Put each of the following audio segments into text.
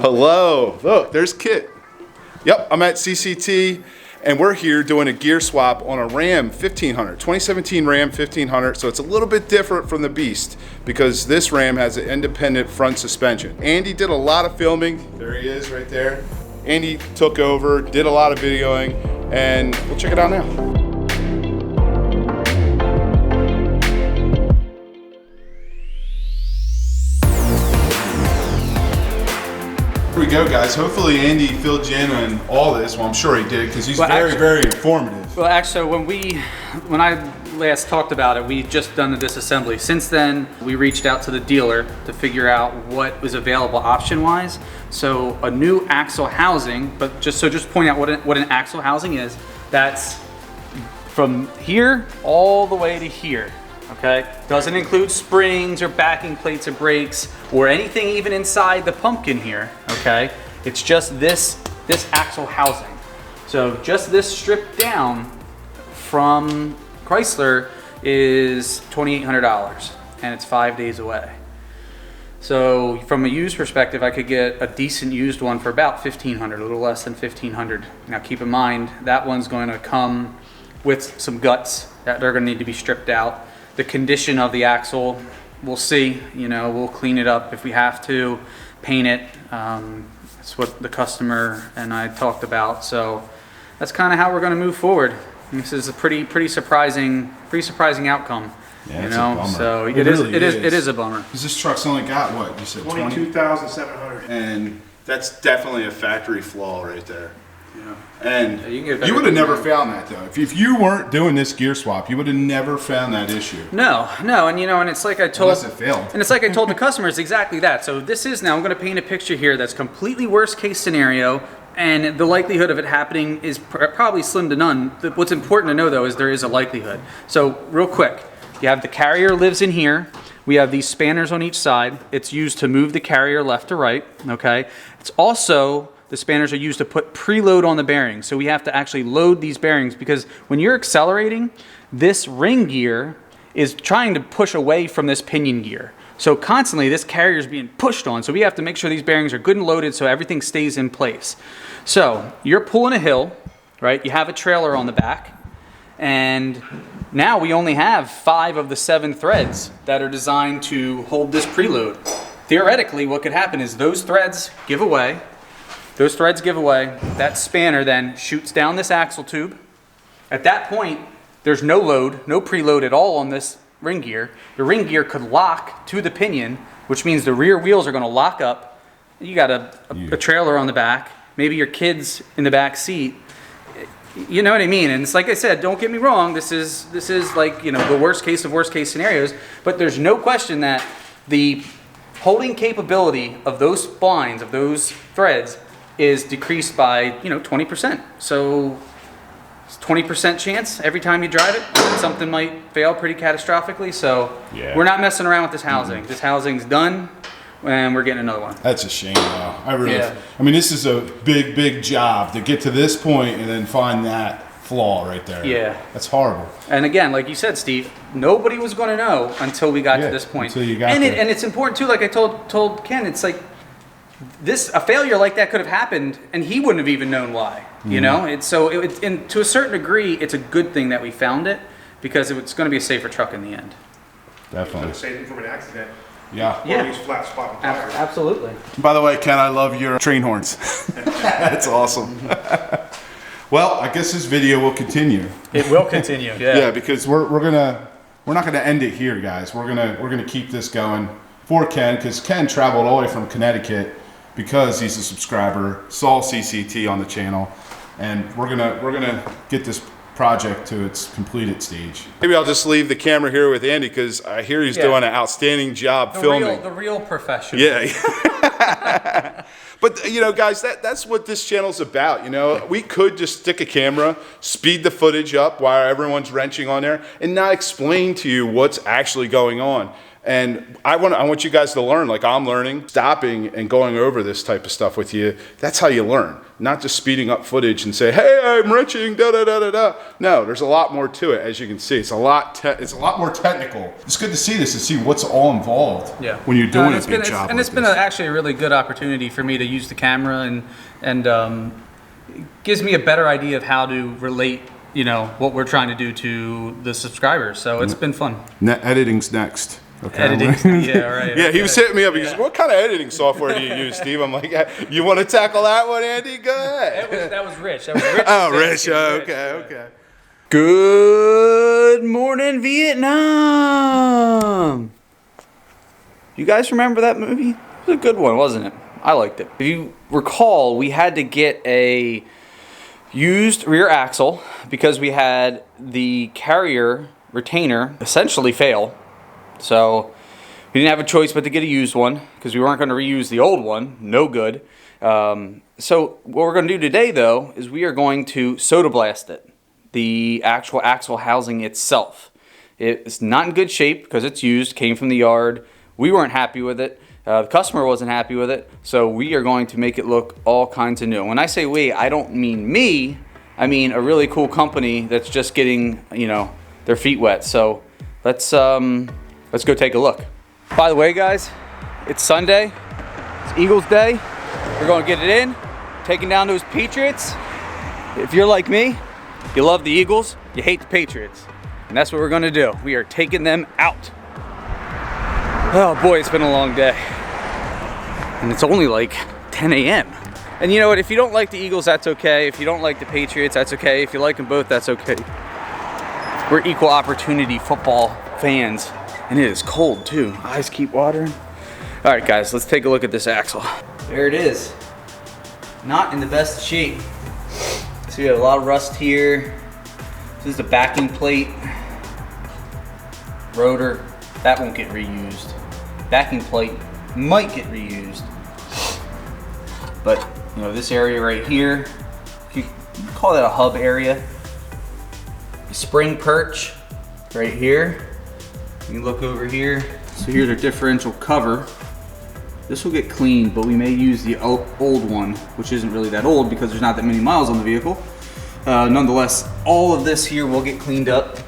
Hello. Look, there's Kit. Yep, I'm at CCT, and we're here doing a gear swap on a Ram 1500, 2017 Ram 1500. So it's a little bit different from the Beast because this Ram has an independent front suspension. Andy did a lot of filming. There he is right there. Andy took over, did a lot of videoing, and we'll check it out now. Here we go, guys. Hopefully Andy filled you in on all this. Well, I'm sure he did because he's very informative. Well, actually, when I last talked about it, we just done the disassembly. Since then, we reached out to the dealer to figure out what was available option-wise. So a new axle housing, but just point out what an axle housing is. That's from here all the way to here. Okay, doesn't include springs or backing plates or brakes or anything even inside the pumpkin here. Okay, it's just this axle housing. So just this stripped down from Chrysler is $2,800, and it's 5 days away. So from a used perspective, I could get a decent used one for about $1,500, a little less than $1,500. Now keep in mind that one's going to come with some guts that are going to need to be stripped out. The condition of the axle, we'll see. You know, we'll clean it up if we have to, paint it. That's what the customer and I talked about. So that's kind of how we're going to move forward. And this is a pretty surprising outcome. Yeah, you know, so it is a bummer. Because this truck's only got what you said, 22,700, and that's definitely a factory flaw right there. Yeah. And you would have never found that though. If you weren't doing this gear swap, you would have never found that issue. No, and you know, and it's like I told, unless it failed. And it's like I told the customers exactly that. So this is now, I'm going to paint a picture here that's completely worst case scenario, and the likelihood of it happening is probably slim to none. What's important to know though is there is a likelihood. So real quick, you have the carrier lives in here. We have these spanners on each side. It's used to move the carrier left to right. Okay, it's also, the spanners are used to put preload on the bearings. So we have to actually load these bearings because when you're accelerating, this ring gear is trying to push away from this pinion gear. So constantly this carrier is being pushed on. So we have to make sure these bearings are good and loaded so everything stays in place. So you're pulling a hill, right? You have a trailer on the back, and now we only have 5 of the 7 threads that are designed to hold this preload. Theoretically, what could happen is those threads give away. That spanner then shoots down this axle tube. At that point, there's no load, no preload at all on this ring gear. The ring gear could lock to the pinion, which means the rear wheels are going to lock up. You got a trailer on the back, maybe your kids in the back seat. You know what I mean? And it's like I said, don't get me wrong, this is like, you know, the worst case of worst case scenarios, but there's no question that the holding capability of those spines, of those threads, is decreased by, you know, 20%. So it's 20% chance every time you drive it, something might fail pretty catastrophically. So we're not messing around with this housing. This housing's done, and we're getting another one. That's a shame, though. I mean, this is a big job to get to this point and then find that flaw right there. Yeah. That's horrible. And again, like you said, Steve, nobody was going to know until we got to this point. Until you got there. And it's important, too, like I told Ken, it's like, a failure like that could have happened, and he wouldn't have even known why. You know, and to a certain degree, it's a good thing that we found it because it's going to be a safer truck in the end. Definitely. Saving from an accident. Yeah. Or use flat spot tires. Absolutely. By the way, Ken, I love your train horns. That's awesome. Well, I guess this video will continue. It will continue. Yeah, because we're not gonna end it here, guys. We're gonna keep this going for Ken because Ken traveled all the way from Connecticut because he's a subscriber, saw CCT on the channel, and we're gonna get this project to its completed stage. Maybe I'll just leave the camera here with Andy because I hear he's doing an outstanding job filming. The real professional. Yeah. But you know, guys, that's what this channel's about. You know, we could just stick a camera, speed the footage up while everyone's wrenching on there, and not explain to you what's actually going on. And I want you guys to learn like I'm learning, stopping and going over this type of stuff with you. That's how you learn, not just speeding up footage and say, hey, I'm wrenching, da da da da da. No, there's a lot more to it, as you can see. It's a lot more technical. It's good to see this and see what's all involved when you're doing a big job. And it's been actually a really good opportunity for me to use the camera and gives me a better idea of how to relate, you know, what we're trying to do to the subscribers. So it's been fun. Editing's next. Okay. Editing, yeah, right. Yeah, he was hitting me up. He goes, what kind of editing software do you use, Steve? I'm like, you want to tackle that one, Andy? Go ahead. That was Rich. That was Rich. Oh, Rich. Okay. Good morning, Vietnam. You guys remember that movie? It was a good one, wasn't it? I liked it. If you recall, we had to get a used rear axle because we had the carrier retainer essentially fail. So we didn't have a choice but to get a used one because we weren't going to reuse the old one. No good. So what we're going to do today, though, is we are going to soda blast it, the actual axle housing itself. It's not in good shape because it's used, came from the yard. We weren't happy with it. The customer wasn't happy with it. So we are going to make it look all kinds of new. When I say we, I don't mean me. I mean a really cool company that's just getting, you know, their feet wet. So let's go take a look. By the way, guys, it's Sunday. It's Eagles Day. We're going to get it in, taking down those Patriots. If you're like me, you love the Eagles, you hate the Patriots. And that's what we're going to do. We are taking them out. Oh boy, it's been a long day. And it's only like 10 a.m. And you know what? If you don't like the Eagles, that's okay. If you don't like the Patriots, that's okay. If you like them both, that's okay. We're equal opportunity football fans. And it is cold too. Eyes keep watering. All right, guys, let's take a look at this axle. There it is. Not in the best shape. So we have a lot of rust here. This is the backing plate. Rotor, that won't get reused. Backing plate might get reused. But, you know, this area right here, you call that a hub area. The spring perch right here. You can look over here. So here's our differential cover. This will get cleaned, but we may use the old one, which isn't really that old because there's not that many miles on the vehicle. Nonetheless, all of this here will get cleaned up.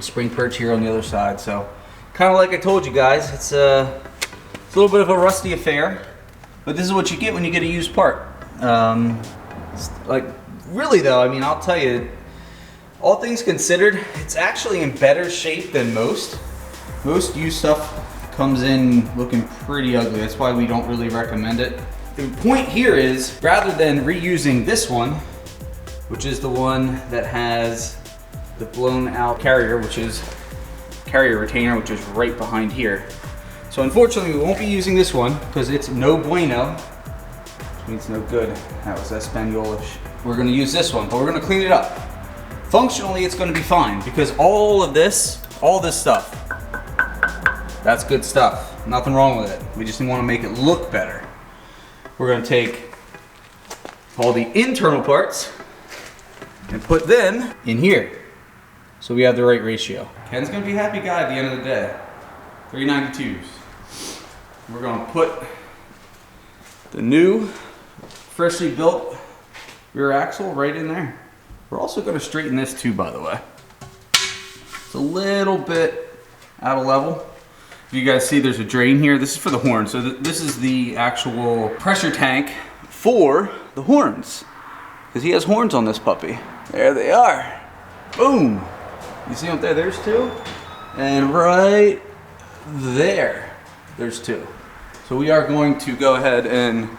Spring perch here on the other side. So kind of like I told you guys, it's a little bit of a rusty affair, but this is what you get when you get a used part. Like really though, I mean, I'll tell you, all things considered, it's actually in better shape than most. Most used stuff comes in looking pretty ugly. That's why we don't really recommend it. The point here is, rather than reusing this one, which is the one that has the blown out carrier, which is carrier retainer, which is right behind here. So unfortunately, we won't be using this one because it's no bueno, which means no good. That was Espanolish. We're gonna use this one, but we're gonna clean it up. Functionally, it's gonna be fine because all this stuff, that's good stuff. Nothing wrong with it. We just want to make it look better. We're going to take all the internal parts and put them in here so we have the right ratio. Ken's going to be a happy guy at the end of the day. 392s. We're going to put the new, freshly built rear axle right in there. We're also going to straighten this too, by the way. It's a little bit out of level. If you guys see, there's a drain here. This is for the horn. So this is the actual pressure tank for the horns. Because he has horns on this puppy. There they are. Boom. You see them there? There's two. And right there, there's two. So we are going to go ahead and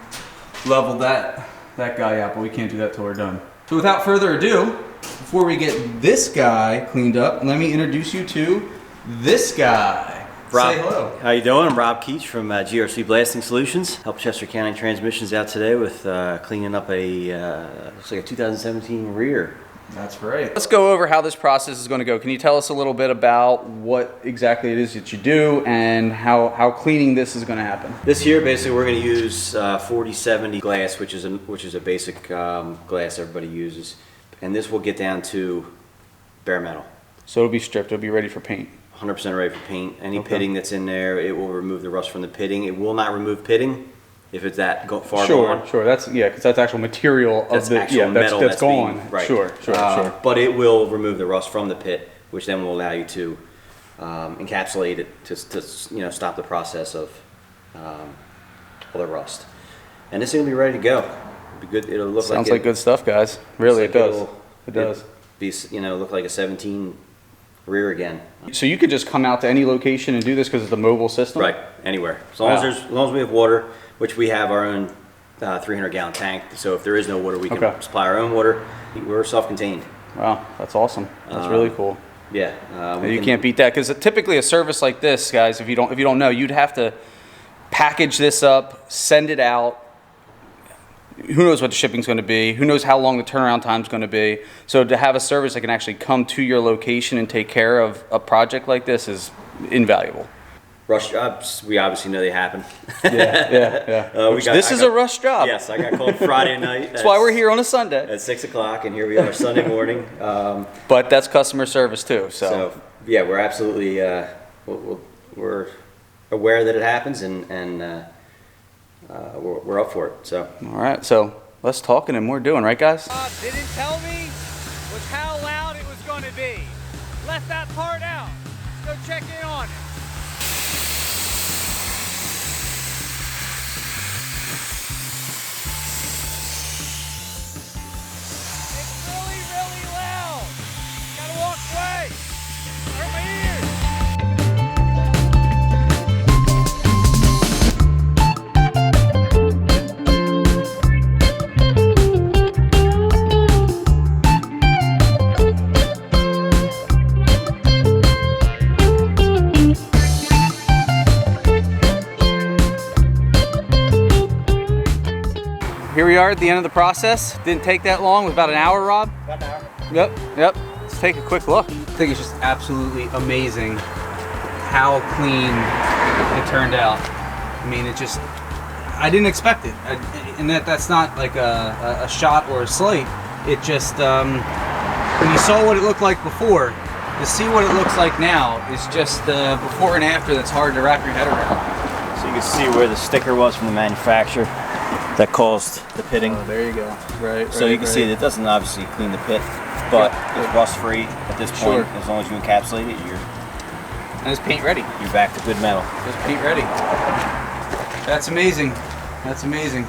level that guy out, but we can't do that till we're done. So without further ado, before we get this guy cleaned up, let me introduce you to this guy. Rob, say hello. How you doing? I'm Rob Keach from GRC Blasting Solutions. Help Chester County Transmissions out today with cleaning up a looks like a 2017 rear. That's right. Let's go over how this process is going to go. Can you tell us a little bit about what exactly it is that you do and how cleaning this is going to happen? This here, basically, we're going to use 4070 glass, which is a basic glass everybody uses, and this will get down to bare metal. So it'll be stripped. It'll be ready for paint. 100% ready for paint. Any pitting that's in there, it will remove the rust from the pitting. It will not remove pitting if it's that far gone. Sure. That's because that's actual material of That's the actual metal that's gone. being, right. Sure. But it will remove the rust from the pit, which then will allow you to encapsulate it to stop the process of all the rust. And this thing will be ready to go. It'll be good. It'll look Sounds like good stuff, guys. Really, it does. It does. Be look like a 17 rear again. So you could just come out to any location and do this because it's a mobile system. Right, anywhere. As long as we have water, which we have our own 300-gallon tank. So if there is no water, we can supply our own water. We're self-contained. Wow, that's awesome. That's really cool. Yeah, You can't beat that because typically a service like this, guys, if you don't know, you'd have to package this up, send it out. Who knows what the shipping's going to be? Who knows how long the turnaround time's going to be? So to have a service that can actually come to your location and take care of a project like this is invaluable. Rush jobs, we obviously know they happen. Yeah. This is a rush job. Yes, I got called Friday night. That's why we're here on a Sunday. At 6 o'clock, and here we are Sunday morning. But that's customer service too. So yeah, we're absolutely we're aware that it happens, and we're up for it. So all right, so let's talking and more doing, right, guys? Didn't tell me was how loud it was going to be. Left that part out. Let's go check in on it. It's really, really loud. Gotta walk away. Hurt my ears. Here we are at the end of the process. Didn't take that long. It was about an hour, Rob? About an hour. Yep. Let's take a quick look. I think it's just absolutely amazing how clean it turned out. I mean, I didn't expect it. And that's not like a shot or a slight. It just, when you saw what it looked like before, to see what it looks like now is just before and after that's hard to wrap your head around. So you can see where the sticker was from the manufacturer that caused the pitting. Oh, there you go. Right. So you can see it doesn't obviously clean the pit, but it's rust free at this point. As long as you encapsulate it, And it's paint ready. you're back to good metal. It's paint ready. That's amazing. That's amazing.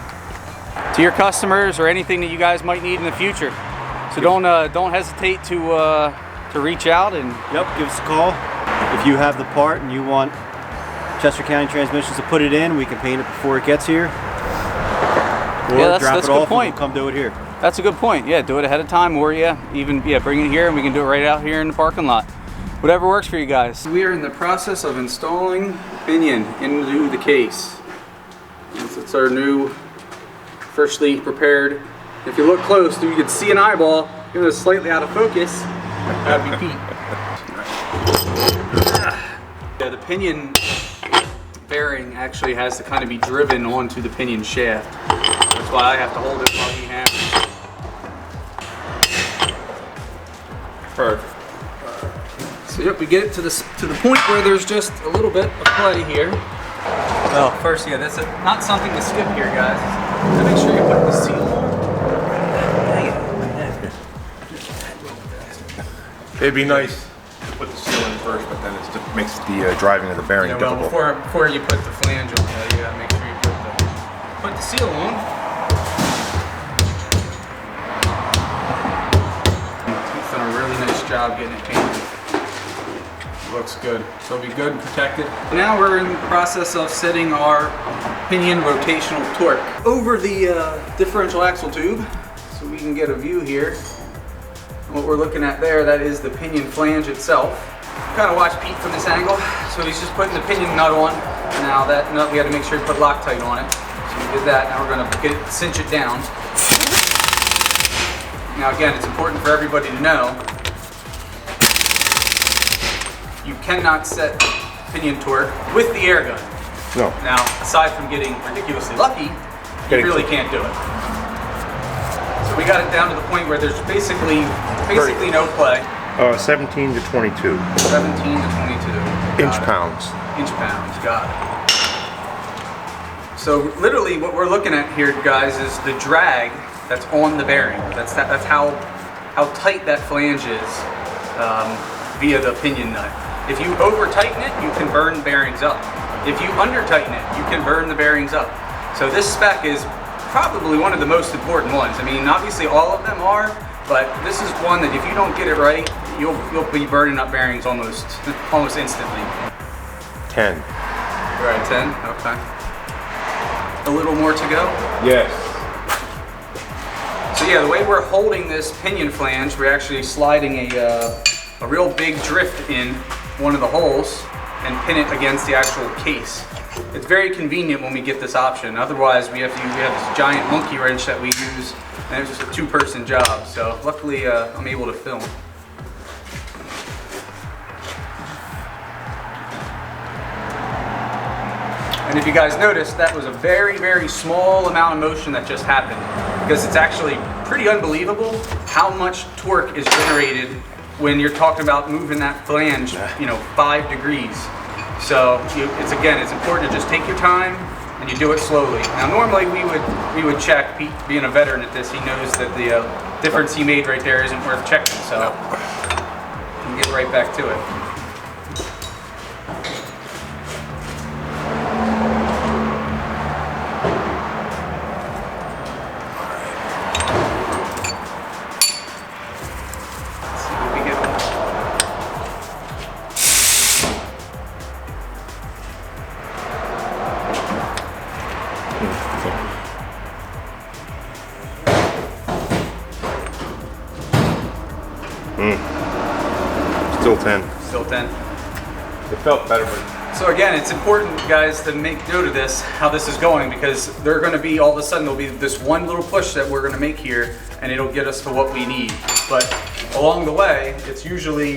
To your customers or anything that you guys might need in the future. So don't hesitate to reach out and give us a call. If you have the part and you want Chester County Transmissions to put it in, we can paint it before it gets here. Or that's drop a it good off point. and we'll come do it here. That's a good point. Yeah, do it ahead of time, or even bring it here and we can do it right out here in the parking lot. Whatever works for you guys. We are in the process of installing pinion into the case. It's our new, freshly prepared. If you look close, you can see an eyeball. It was slightly out of focus. That'd be Pete. Yeah, the pinion bearing actually has to kind of be driven onto the pinion shaft. That's why I have to hold it while he hammers. Perfect. So yep, we get it to the point where there's just a little bit of play here. Oh, first, that's not something to skip here, guys. To make sure you put the seal on. It'd be nice to put the seal in first, but then it makes the driving of the bearing difficult. Before you put the flange on, you gotta make sure you put the seal on. He's done a really nice job getting it painted. Looks good. So it'll be good and protected. Now we're in the process of setting our pinion rotational torque over the differential axle tube, so we can get a view here. What we're looking at there, that is the pinion flange itself. Kind of watch Pete from this angle. So he's just putting the pinion nut on. Now that nut, we had to make sure we put Loctite on it. So we did that. Now we're going to cinch it down. Now again, it's important for everybody to know, you cannot set pinion torque with the air gun. No. Now, aside from getting ridiculously lucky, you really can't do it. So we got it down to the point where there's basically no play. 17 to 22. 17 to 22. Inch pounds. Inch pounds, got it. So literally what we're looking at here, guys, is the drag that's on the bearing. That's how tight that flange is via the pinion nut. If you over tighten it, you can burn bearings up. If you under tighten it, you can burn the bearings up. So this spec is probably one of the most important ones. I mean, obviously all of them are, but this is one that if you don't get it right, you'll be burning up bearings almost instantly. 10. You're at 10, okay. A little more to go? Yes. So yeah, the way we're holding this pinion flange, we're actually sliding a real big drift in one of the holes and pin it against the actual case. It's very convenient when we get this option. Otherwise, we have this giant monkey wrench that we use, and it's just a two-person job. So luckily, I'm able to film. And if you guys noticed, that was a very, very small amount of motion that just happened, because it's actually pretty unbelievable how much torque is generated when you're talking about moving that flange, 5 degrees. So it's important to just take your time and you do it slowly. Now normally we would check. Pete, being a veteran at this, he knows that the difference he made right there isn't worth checking. So we can get right back to it. Still 10. Still 10. It felt better, but So again, it's important, guys, to make note of this, how this is going, because they're going to be, all of a sudden, there'll be this one little push that we're going to make here, and it'll get us to what we need. But along the way, it's usually,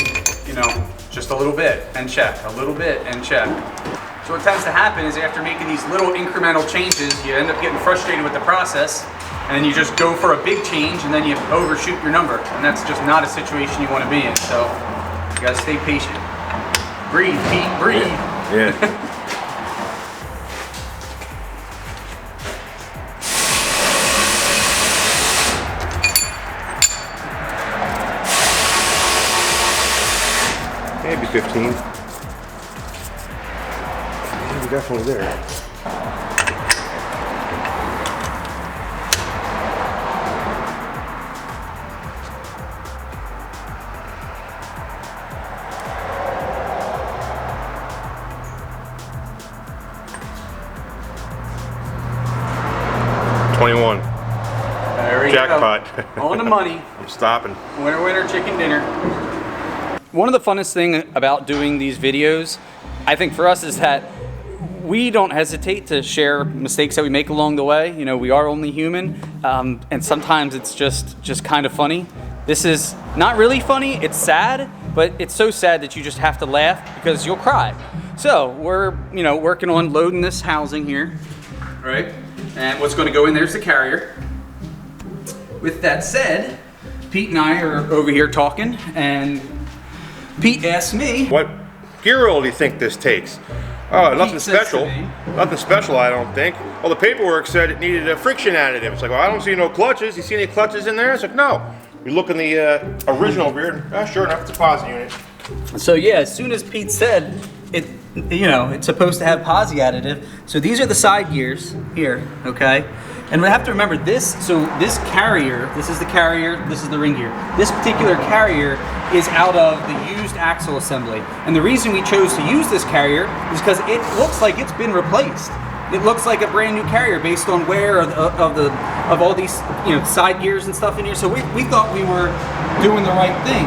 just a little bit and check, a little bit and check. So what tends to happen is after making these little incremental changes, you end up getting frustrated with the process, and then you just go for a big change, and then you overshoot your number, and that's just not a situation you want to be in. So you gotta stay patient. Breathe, Pete, breathe. yeah. Maybe 15. Maybe definitely there. There we Jackpot. go. On the money. I'm stopping. Winner, winner, chicken dinner. One of the funnest things about doing these videos, I think for us, is that we don't hesitate to share mistakes that we make along the way. We are only human, and sometimes it's just kind of funny. This is not really funny, it's sad, but it's so sad that you just have to laugh because you'll cry. So we're working on loading this housing here, right? And what's going to go in there is the carrier. With that said, Pete and I are over here talking, and Pete asked me, What gear oil do you think this takes? Oh, nothing says to special. me- Nothing special, I don't think. Well, the paperwork said it needed a friction additive. It's like, well, I don't see no clutches. You see any clutches in there? It's like, no. You look in the original rear, sure enough, it's a posi unit. So yeah, as soon as Pete said it, it's supposed to have posi additive. So these are the side gears here, okay? And we have to remember this, so this carrier, this is the carrier, this is the ring gear. This particular carrier is out of the used axle assembly. And the reason we chose to use this carrier is because it looks like it's been replaced. It looks like a brand new carrier based on wear of all these side gears and stuff in here. So we thought we were doing the right thing.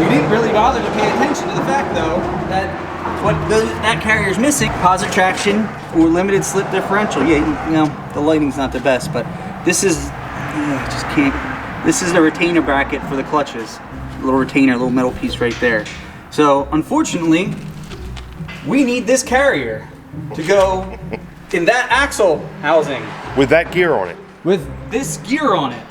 We didn't really bother to pay attention to the fact though that that carrier's missing, positive traction or limited slip differential. Yeah, the lighting's not the best, but this is, just can't. This is the retainer bracket for the clutches. A little retainer, a little metal piece right there. So unfortunately, we need this carrier to go in that axle housing. With that gear on it. With this gear on it.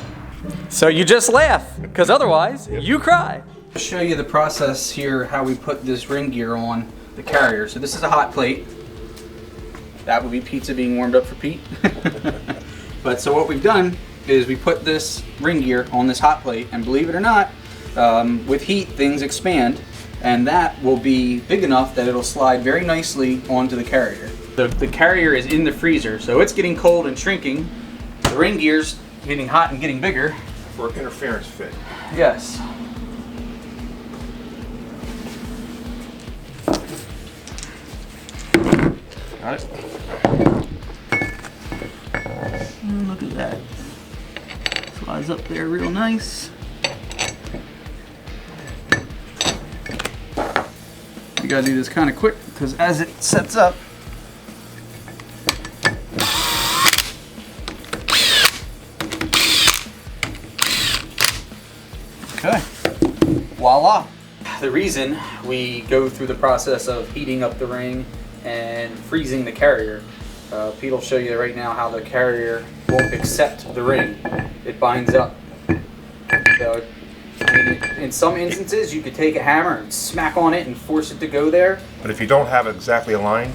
So you just laugh, because otherwise you cry. show you the process here, how we put this ring gear on the carrier. So this is a hot plate. That would be pizza being warmed up for Pete. But so what we've done is we put this ring gear on this hot plate, and believe it or not, with heat things expand, and that will be big enough that it'll slide very nicely onto the carrier. The carrier is in the freezer, so it's getting cold and shrinking. The ring gear's getting hot and getting bigger. For interference fit. Yes. Got it? Look at that. Slides up there real nice. You gotta do this kind of quick because as it sets up, okay, voila. The reason we go through the process of heating up the ring and freezing the carrier, Pete will show you right now how the carrier won't accept the ring. It binds up. So, I mean, in some instances, you could take a hammer and smack on it and force it to go there. But if you don't have it exactly aligned,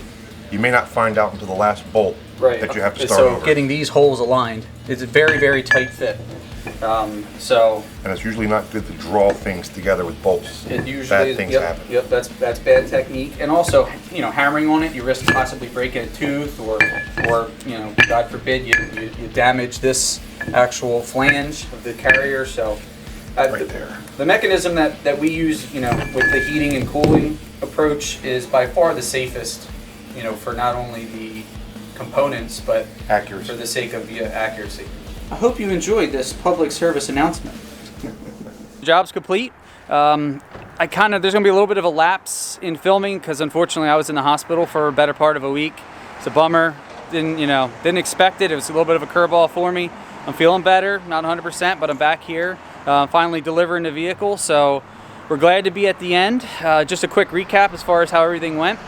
you may not find out until the last bolt that you have to start so over. getting these holes aligned, it's a very, very tight fit. And it's usually not good to draw things together with bolts. It usually Bad is, things yep, happen. Yep, that's bad technique. And also, you know, hammering on it, you risk possibly breaking a tooth, or you know, God forbid, you damage this actual flange of the carrier. So, Right there. the mechanism that we use, you know, with the heating and cooling approach is by far the safest, you know, for not only the components but Accuracy. for the sake of accuracy. I hope you enjoyed this public service announcement. Job's complete. There's gonna be a little bit of a lapse in filming because unfortunately I was in the hospital for a better part of a week. It's a bummer. Didn't expect it. It was a little bit of a curveball for me. I'm feeling better, not 100%, but I'm back here, finally delivering the vehicle. So we're glad to be at the end. Just a quick recap as far as how everything went.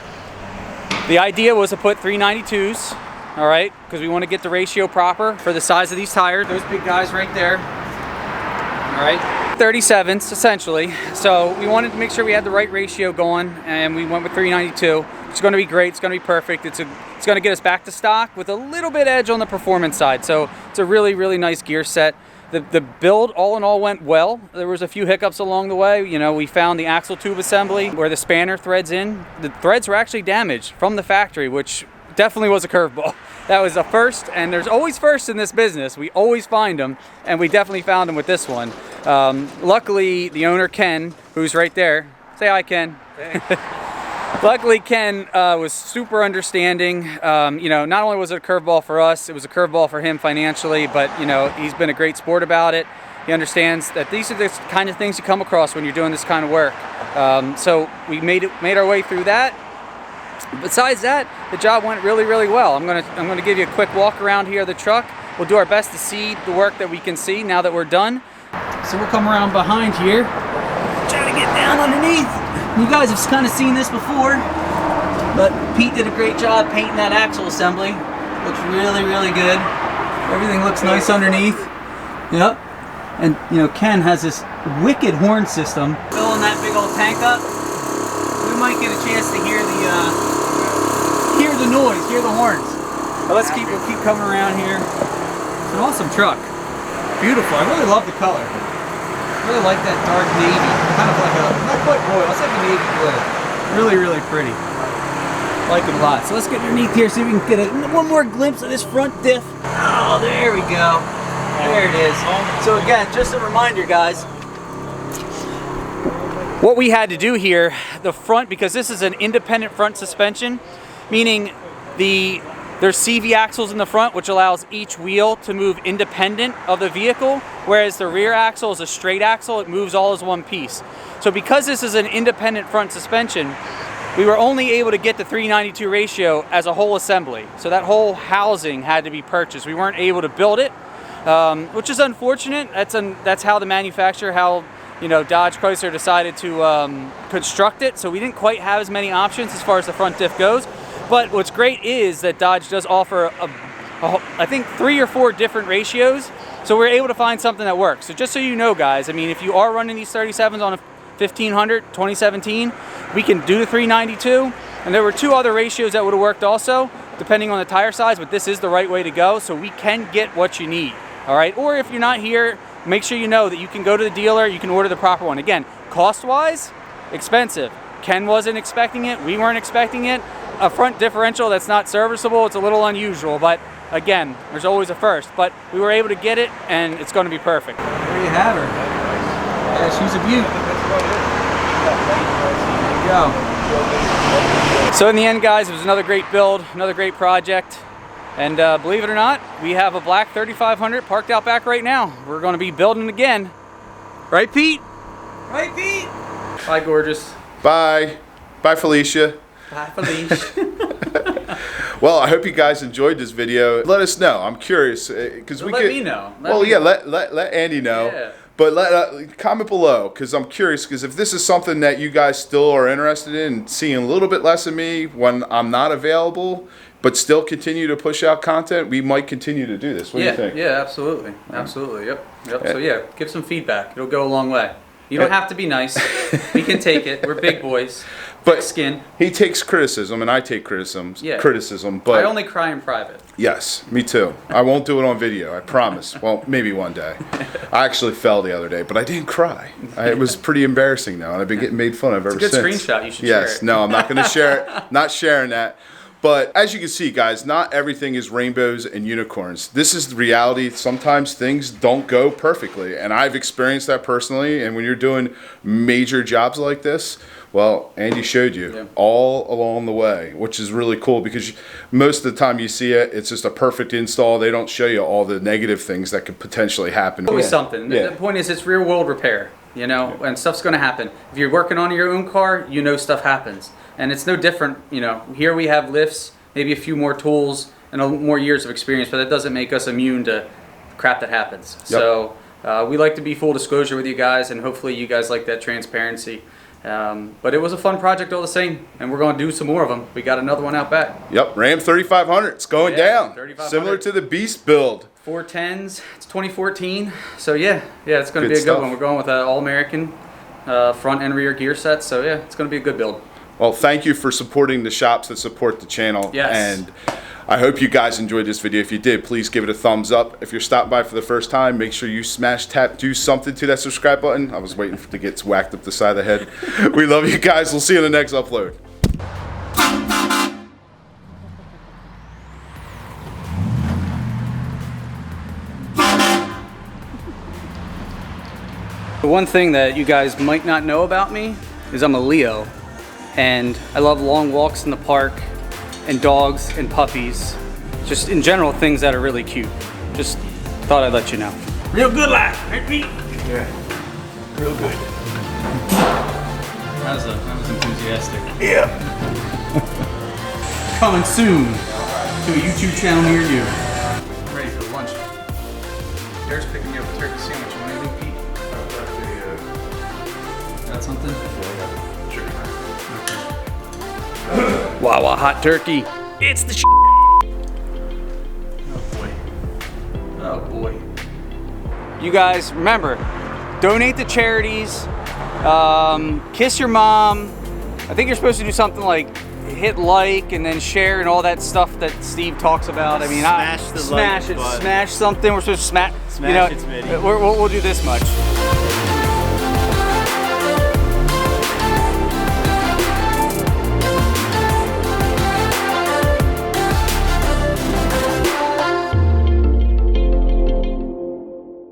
The idea was to put 392s. All right, because we want to get the ratio proper for the size of these tires. Those big guys right there. All right, 37s essentially. So we wanted to make sure we had the right ratio going, and we went with 392. It's going to be great. It's going to be perfect. It's going to get us back to stock with a little bit edge on the performance side. So it's a really, really nice gear set. The build all in all went well. There was a few hiccups along the way. You know, we found the axle tube assembly where the spanner threads in. The threads were actually damaged from the factory, which definitely was a curveball. That was a first, and there's always firsts in this business. We always find them, and we definitely found them with this one. Luckily, the owner, Ken, who's right there, say hi, Ken. Luckily, Ken was super understanding. You know, not only was it a curveball for us, it was a curveball for him financially, but, you know, he's been a great sport about it. He understands that these are the kind of things you come across when you're doing this kind of work. So we made our way through that. Besides that, the job went really, really well. I'm gonna give you a quick walk around here of the truck. We'll do our best to see the work that we can see now that we're done. So we'll come around behind here, try to get down underneath. You guys have kind of seen this before, but Pete did a great job painting that axle assembly. Looks really, really good. Everything looks nice underneath. Yep. And you know, Ken has this wicked horn system. Filling that big old tank up. We might get a chance to hear the noise, hear the horns. But we'll keep coming around here. It's an awesome truck. Beautiful. I really love the color. I really like that dark navy. Kind of like not quite royal, it's like a navy blue. Really, really pretty. Like it a lot. So let's get underneath here, see if we can get one more glimpse of this front diff. Oh, there we go. There it is. So again, just a reminder, guys. What we had to do here, the front, because this is an independent front suspension, meaning there's CV axles in the front, which allows each wheel to move independent of the vehicle, whereas the rear axle is a straight axle, it moves all as one piece. So because this is an independent front suspension, we were only able to get the 392 ratio as a whole assembly. So that whole housing had to be purchased. We weren't able to build it, which is unfortunate. That's how the manufacturer, you know, Dodge Chrysler decided to construct it. So we didn't quite have as many options as far as the front diff goes. But what's great is that Dodge does offer, I think, 3 or 4 different ratios. So we're able to find something that works. So just so you know, guys, I mean, if you are running these 37s 1500, 2017. We can do the 392. And there were 2 other ratios that would have worked also, depending on the tire size, but this is the right way to go, so we can get what you need, all right? Or if you're not here, make sure you know that you can go to the dealer, you can order the proper one. Again, cost-wise, expensive. Ken wasn't expecting it, we weren't expecting it. A front differential that's not serviceable, it's a little unusual, but again, there's always a first. But we were able to get it, and it's gonna be perfect. There you have her. Yeah, she's a beaut. There you go. So in the end, guys, it was another great build, another great project. And believe it or not, we have a black 3500 parked out back right now. We're gonna be building again. Right, Pete? Right, Pete? Bye, gorgeous. Bye. Bye, Felicia. Bye, Felicia. Well, I hope you guys enjoyed this video. Let us know. I'm curious because Let me know. Let Andy know. Yeah. But comment below because I'm curious because if this is something that you guys still are interested in, seeing a little bit less of me when I'm not available, but still continue to push out content, we might continue to do this. What do you think? Yeah, absolutely. Absolutely. Yep. So yeah, give some feedback. It'll go a long way. You don't have to be nice. We can take it. We're big boys. But skin. He takes criticism and I take criticism. Yeah. But I only cry in private. Yes, me too. I won't do it on video, I promise. Well, maybe one day. I actually fell the other day, but I didn't cry. It was pretty embarrassing though, and I've been getting made fun of ever since. It's a good screenshot, you should share it. Yes, no, I'm not going to share it. Not sharing that. But as you can see, guys, not everything is rainbows and unicorns. This is the reality. Sometimes things don't go perfectly, and I've experienced that personally. And when you're doing major jobs like this, well, Andy showed you all along the way, which is really cool because most of the time you see it, it's just a perfect install. They don't show you all the negative things that could potentially happen. Always something. Yeah. The point is, it's real world repair, you know, and stuff's going to happen. If you're working on your own car, you know stuff happens. And it's no different, you know, here we have lifts, maybe a few more tools and more years of experience, but that doesn't make us immune to crap that happens. Yep. So we like to be full disclosure with you guys, and hopefully you guys like that transparency. But it was a fun project all the same, and we're going to do some more of them. We got another one out back. Yep, Ram 3500. It's going down. 3500. Similar to the Beast build. 410s. It's 2014. So yeah, it's going to be a stuff. good one. We're going with an all-American front and rear gear set. So yeah, it's going to be a good build. Well, thank you for supporting the shops that support the channel. Yes. And I hope you guys enjoyed this video. If you did, please give it a thumbs up. If you're stopping by for the first time, make sure you smash, tap, do something to that subscribe button. I was waiting to get whacked up the side of the head. We love you guys. We'll see you in the next upload. The one thing that you guys might not know about me is I'm a Leo, and I love long walks in the park and dogs and puppies, just in general things that are really cute. Just thought I'd let you know. Real good life, right, Pete? Yeah, real good. That was enthusiastic. Yeah. Coming soon to a YouTube channel near you. I'm ready for lunch. Derek's picking me up a turkey sandwich. You want anything, Pete? Got something? Wawa hot turkey. It's the Oh boy. You guys, remember, donate to charities, kiss your mom. I think you're supposed to do something like hit like and then share and all that stuff that Steve talks about. I mean, Smash the smash like it, button. smash something. We're supposed to smash. Smash its video. We'll do this much.